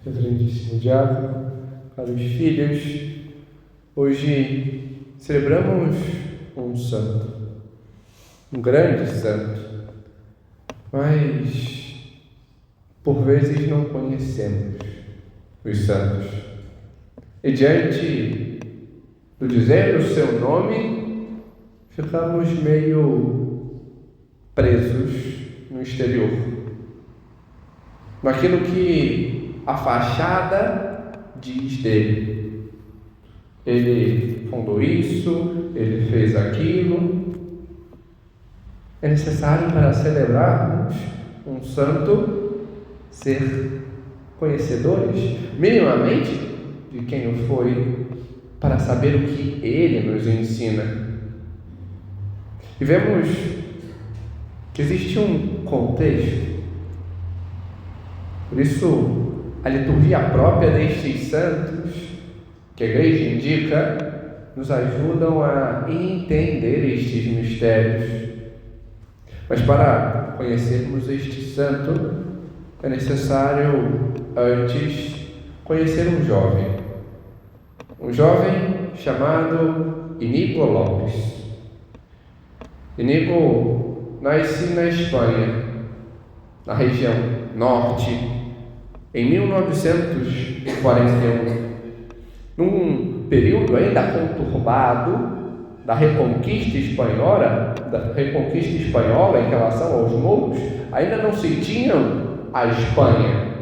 Reverendíssimo Diácono, caros filhos, hoje celebramos um santo, um grande santo, mas por vezes não conhecemos os santos. E diante do dizer o seu nome, ficamos meio presos no exterior, naquilo que a fachada diz dele. Ele fundou isso, ele fez aquilo. É necessário, para celebrarmos um santo, ser conhecedores minimamente de quem o foi, para saber o que ele nos ensina. E vemos que existe um contexto. Por isso, a liturgia própria destes santos, que a Igreja indica, nos ajudam a entender estes mistérios. Mas para conhecermos este santo, é necessário antes conhecer um jovem chamado Iñigo Lopes. Iñigo nasce na Espanha, na região norte, em 1941, num período ainda conturbado da Reconquista Espanhola, em relação aos mouros. Ainda não se tinham a Espanha.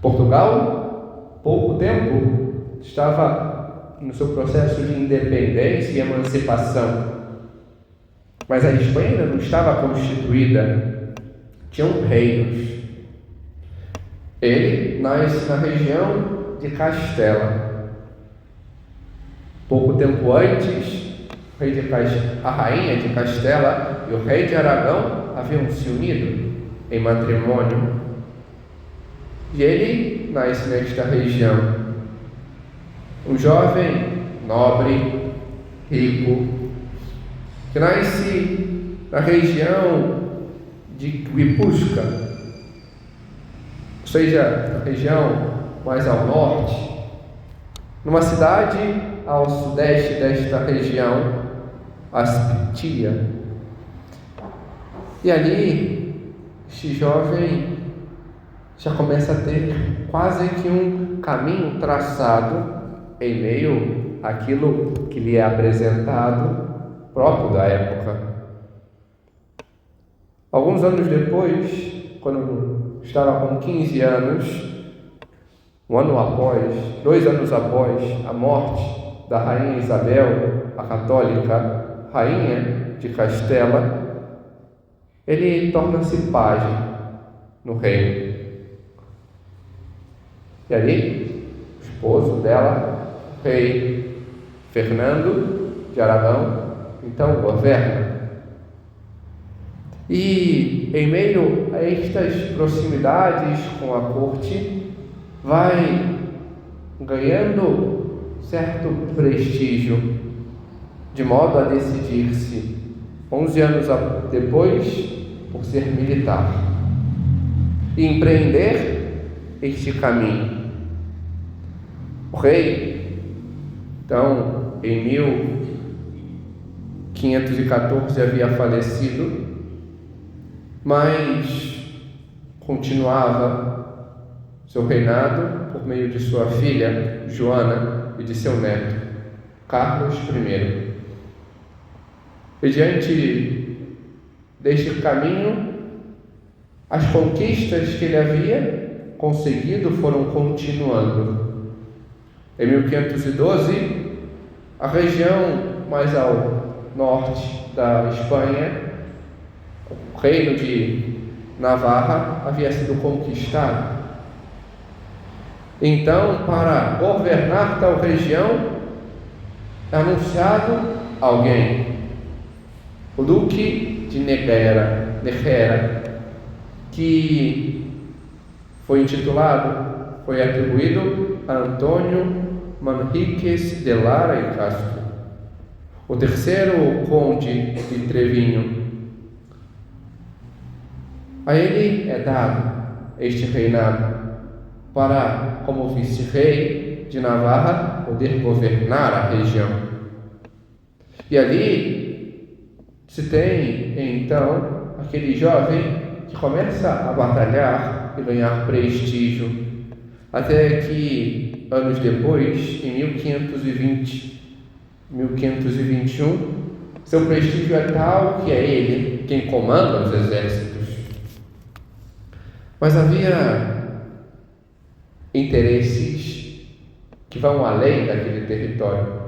Portugal, pouco tempo, estava no seu processo de independência e emancipação, mas a Espanha ainda não estava constituída, tinham reinos. Ele nasce na região de Castela. Pouco tempo antes, a rainha de Castela e o rei de Aragão haviam se unido em matrimônio. E ele nasce nesta região. Um jovem nobre, rico, que nasce na região de Guipúzcoa, ou seja, a região mais ao norte, numa cidade ao sudeste desta região, Aspitia. E ali, este jovem já começa a ter quase que um caminho traçado em meio àquilo que lhe é apresentado próprio da época. Alguns anos depois, quando estava com 15 anos, 2 anos após a morte da rainha Isabel, a católica rainha de Castela, ele torna-se pajem no reino. E ali, o esposo dela, o rei Fernando de Aragão, então governa. E em meio a estas proximidades com a corte, vai ganhando certo prestígio, de modo a decidir-se, 11 anos depois, por ser militar e empreender este caminho. O rei, então, em 1514 havia falecido, mas continuava seu reinado por meio de sua filha, Joana, e de seu neto, Carlos I. E diante deste caminho, as conquistas que ele havia conseguido foram continuando. Em 1512, a região mais ao norte da Espanha, o reino de Navarra, havia sido conquistado. Então, para governar tal região, é anunciado alguém, o Duque de Nejera, que foi atribuído a Antônio Manríquez de Lara e Castro, o terceiro conde de Trevinho. A ele é dado este reinado. para, como vice-rei de Navarra, poder governar a região. E ali se tem, então, aquele jovem que começa a batalhar e ganhar prestígio, até que, anos depois, em 1521, seu prestígio é tal que é ele quem comanda os exércitos. Mas havia interesses que vão além daquele território.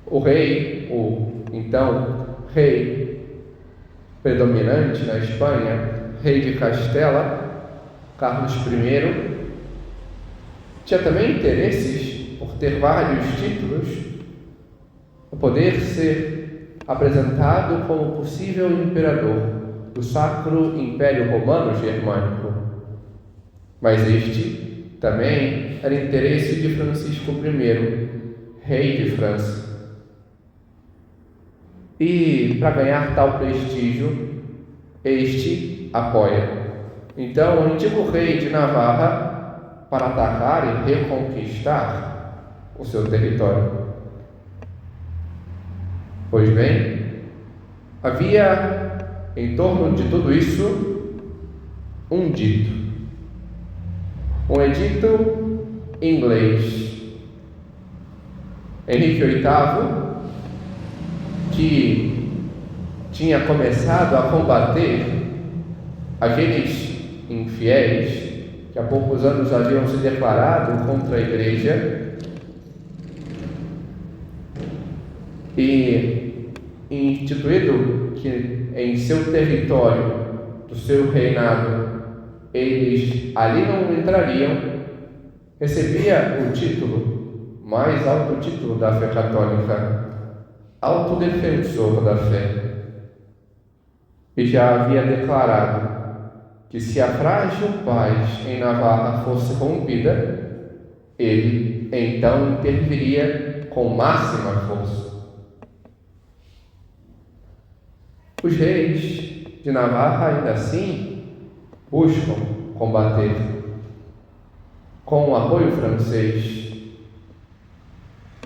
O rei, então rei predominante na Espanha, rei de Castela, Carlos I, tinha também interesses por ter vários títulos, o poder ser apresentado como possível imperador do Sacro Império Romano Germânico. Mas este também era interesse de Francisco I, rei de França. E para ganhar tal prestígio, este apoia. Então, o antigo rei de Navarra, para atacar e reconquistar o seu território. Pois bem, havia em torno de tudo isso um dito, um edito inglês. Henrique VIII, que tinha começado a combater aqueles infiéis que há poucos anos haviam se declarado contra a Igreja e instituído que em seu território, do seu reinado, eles ali não entrariam, recebia o título, mais alto título da fé católica, autodefensor da fé. E já havia declarado que se a frágil paz em Navarra fosse rompida, ele então interviria com máxima força. Os reis de Navarra ainda assim buscam combater com o apoio francês.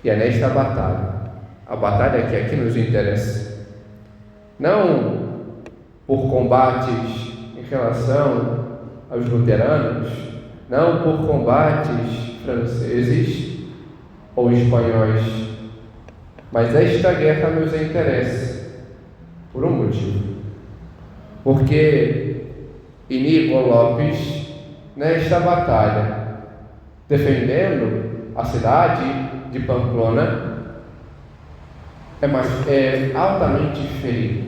E é nesta batalha, a batalha que aqui nos interessa, não por combates em relação aos luteranos, não por combates franceses ou espanhóis, mas esta guerra nos interessa por um motivo. Porque Iñigo Lopes, nesta batalha, defendendo a cidade de Pamplona, é altamente ferido.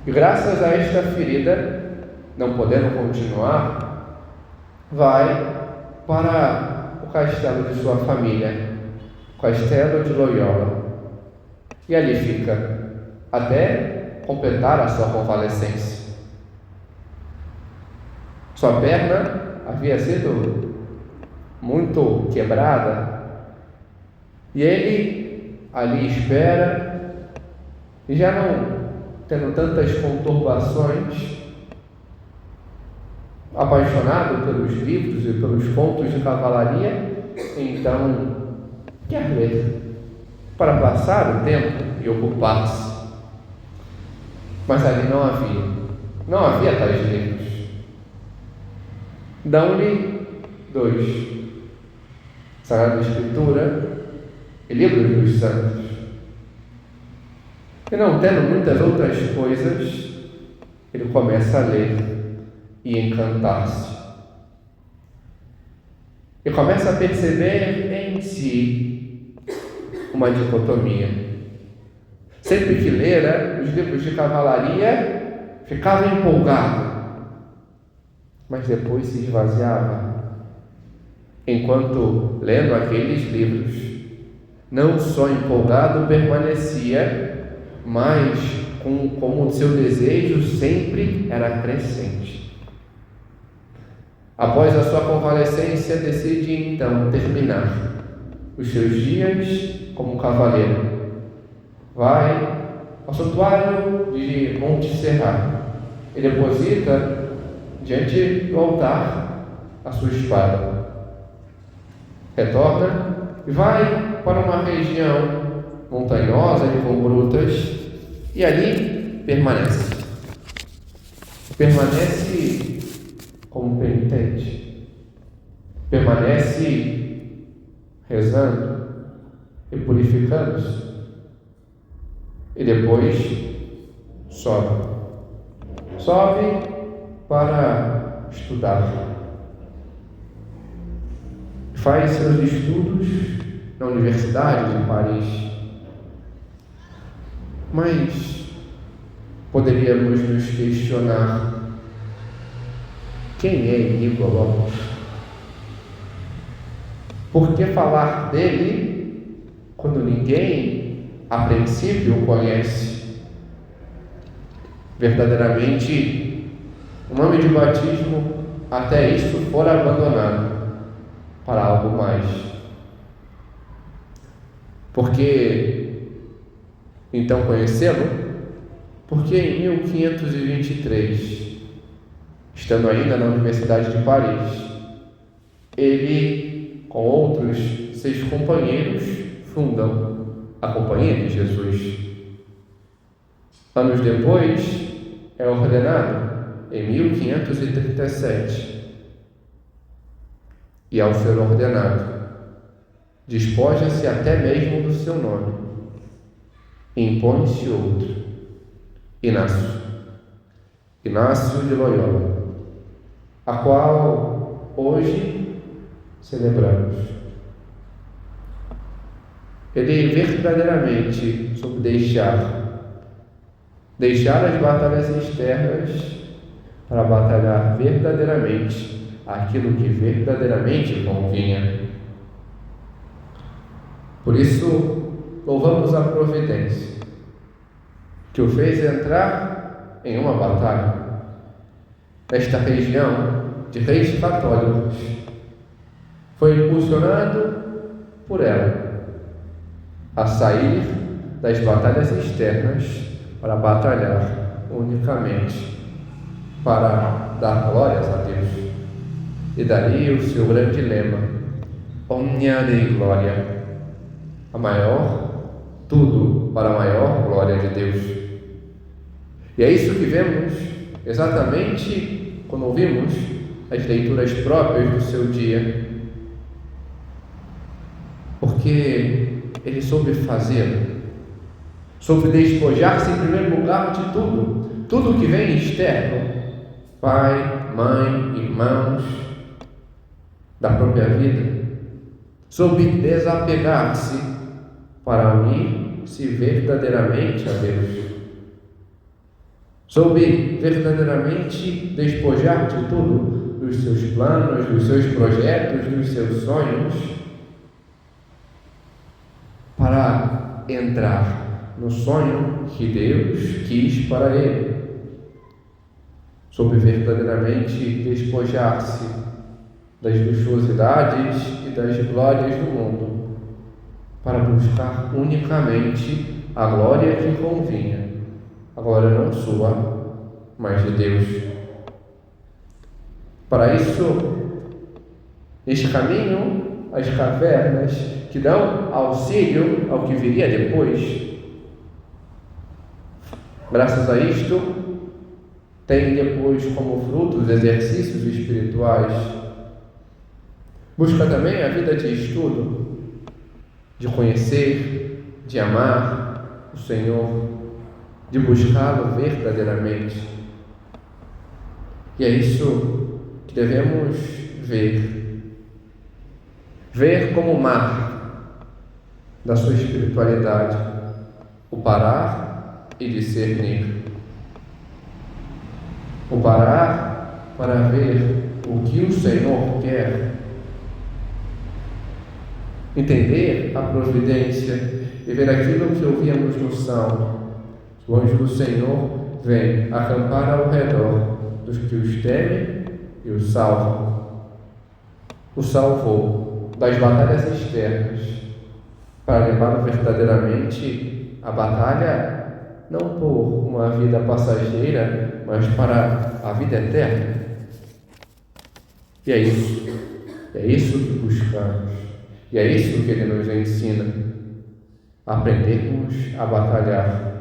E graças a esta ferida, não podendo continuar, vai para o castelo de sua família, o castelo de Loyola, e ali fica até completar a sua convalescência. Sua perna havia sido muito quebrada e ele ali espera, e já não tendo tantas conturbações, apaixonado pelos livros e pelos contos de cavalaria, então quer ler para passar o tempo e ocupar-se. Mas ali não havia tais livros. Dão-lhe dois: Sagrada Escritura e Livros dos Santos. E não tendo muitas outras coisas, ele começa a ler e encantar-se. E começa a perceber em si uma dicotomia. Sempre que lera os livros de cavalaria, ficava empolgado, mas depois se esvaziava. Enquanto lendo aqueles livros, não só empolgado permanecia, mas como o seu desejo sempre era crescente. Após a sua convalescência, decide então terminar os seus dias como cavaleiro. Vai ao santuário de Monte Serrat e deposita diante do altar a sua espada. Retorna e vai para uma região montanhosa e com grutas, e ali permanece. Permanece como penitente. Permanece rezando e purificando-se. E depois sobe. Sobe para estudar. Faz seus estudos na Universidade de Paris. Mas poderíamos nos questionar: quem é Íñigo Lopes? Por que falar dele quando ninguém, a princípio, o conhece? Verdadeiramente, o nome de batismo até isso fora abandonado para algo mais. Porque então conhecê-lo? Porque em 1523, estando ainda na Universidade de Paris, ele, com outros 6 companheiros, fundam a Companhia de Jesus. Anos depois, é ordenado em 1537. E ao ser ordenado, despoja-se até mesmo do seu nome, impõe-se outro, Inácio de Loyola, a qual hoje celebramos. Ele verdadeiramente soube deixar as batalhas externas para batalhar verdadeiramente aquilo que verdadeiramente convinha. Por isso, louvamos a providência que o fez entrar em uma batalha nesta região de reis católicos. Foi impulsionado por ela a sair das batalhas externas para batalhar unicamente para dar glórias a Deus. E dali o seu grande lema: Omnia Dei Gloria, tudo para a maior glória de Deus. E é isso que vemos exatamente quando ouvimos as leituras próprias do seu dia, porque ele soube fazer, soube despojar-se em primeiro lugar de tudo que vem externo, pai, mãe, irmãos, da própria vida. Soube desapegar-se para unir-se verdadeiramente a Deus. Soube verdadeiramente despojar de tudo, dos seus planos, dos seus projetos, dos seus sonhos, para entrar no sonho que Deus quis para ele. Soube verdadeiramente despojar-se das luxuosidades e das glórias do mundo, para buscar unicamente a glória que convinha, a glória não sua, mas de Deus. Para isso, este caminho, as cavernas que dão auxílio ao que viria depois, graças a isto, tem depois como fruto os exercícios espirituais. Busca também a vida de estudo, de conhecer, de amar o Senhor, de buscá-lo verdadeiramente. E é isso que devemos ver como mar da sua espiritualidade, o parar e discernir. O parar para ver o que o Senhor quer, entender a providência e ver aquilo que ouvíamos no Salmo: o anjo do Senhor vem acampar ao redor dos que os temem e os salvam. O salvou das batalhas externas para levar verdadeiramente a batalha não por uma vida passageira, mas para a vida eterna. E é isso que buscamos. E é isso que ele nos ensina. Aprendermos a batalhar.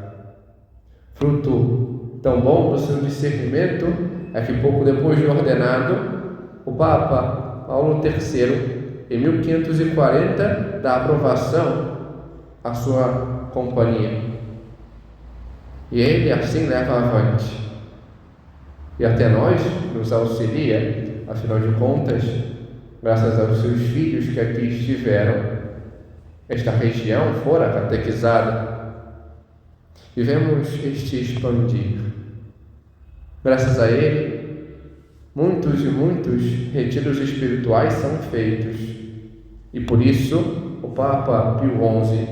Fruto tão bom do seu discernimento é que pouco depois de ordenado, o Papa Paulo III, em 1540, dá aprovação à sua companhia. E ele assim leva avante. E até nós nos auxilia, afinal de contas, graças aos seus filhos que aqui estiveram, esta região fora catequizada, e vemos este expandir. Graças a ele, muitos e muitos retiros espirituais são feitos. E por isso, o Papa Pio XI,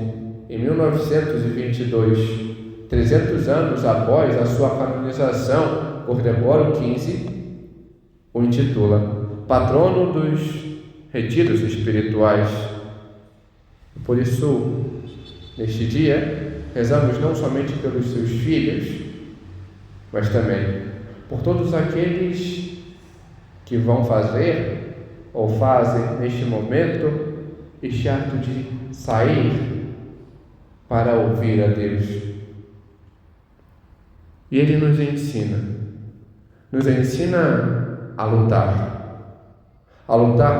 em 1922, 300 anos após a sua canonização por Gregório XV, o intitula Patrono dos Retiros Espirituais. Por isso, neste dia, rezamos não somente pelos seus filhos, mas também por todos aqueles que vão fazer ou fazem neste momento este ato de sair para ouvir a Deus. E Ele nos ensina a lutar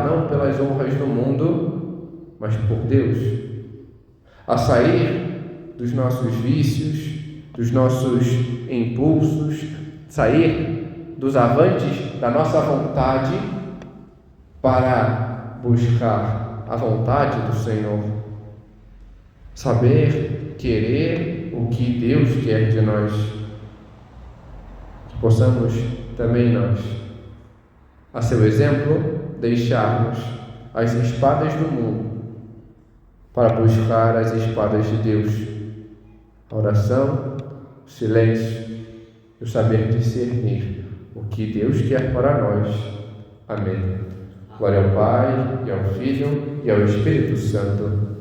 não pelas honras do mundo, mas por Deus, a sair dos nossos vícios, dos nossos impulsos, sair dos avantes da nossa vontade para buscar a vontade do Senhor, saber querer o que Deus quer de nós, que possamos também nós, a seu exemplo, deixarmos as espadas do mundo para buscar as espadas de Deus, a oração, o silêncio e o saber discernir o que Deus quer para nós. Amém. Glória ao Pai, e ao Filho, e ao Espírito Santo,